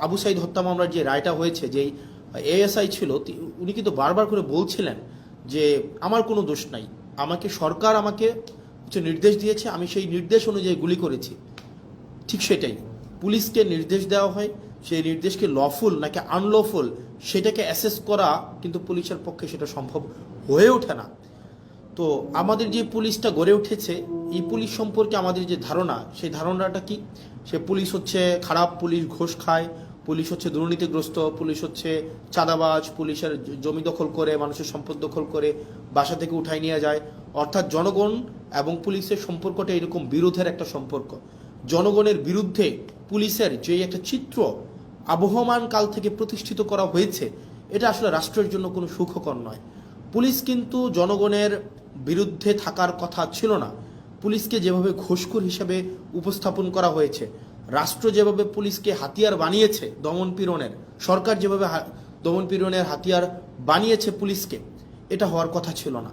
আবু সাইদ হত্যা মামলার যে রায়টা হয়েছে, যে এএসআই ছিল, উনি কিন্তু বারবার করে বলছিলেন যে আমার কোনো দোষ নাই, সরকার আমাকে নির্দেশ দিয়েছে, আমি সেই নির্দেশ অনুযায়ী গুলি করেছি। ঠিক সেটাই, পুলিশকে নির্দেশ দেওয়া হয়, সেই নির্দেশকে লফুল নাকি আনলফুল সেটাকে অ্যাসেস করা কিন্তু পুলিশের পক্ষে সেটা সম্ভব হয়ে ওঠে না। তো আমাদের যে পুলিশটা গড়ে উঠেছে, এই পুলিশ সম্পর্কে আমাদের যে ধারণা, সেই ধারণাটা কি? সে পুলিশ হচ্ছে খারাপ, পুলিশ ঘুষ খায়, পুলিশ হচ্ছে দুর্নীতিগ্রস্ত, পুলিশ হচ্ছে চাঁদাবাজ, পুলিশের জমি দখল করে, মানুষের সম্পদ দখল করে বাসা থেকে উঠাই নিয়ে যায়। অর্থাৎ জনগণ এবং পুলিশের সম্পর্কটা এরকম বিরোধের একটা সম্পর্ক। জনগণের বিরুদ্ধে পুলিশের যে একটা চিত্র আবহমান কাল থেকে প্রতিষ্ঠিত করা হয়েছে, এটা আসলে রাষ্ট্রের জন্য কোনো সুখকর নয়। পুলিশ কিন্তু জনগণের বিরুদ্ধে থাকার কথা ছিল না। পুলিশকে যেভাবে ঘুষখোর হিসেবে উপস্থাপন করা হয়েছে, রাষ্ট্র যেভাবে পুলিশকে হাতিয়ার বানিয়েছে দমন পীড়নের, সরকার যেভাবে দমন পীড়নের হাতিয়ার বানিয়েছে পুলিশকে, এটা হওয়ার কথা ছিল না।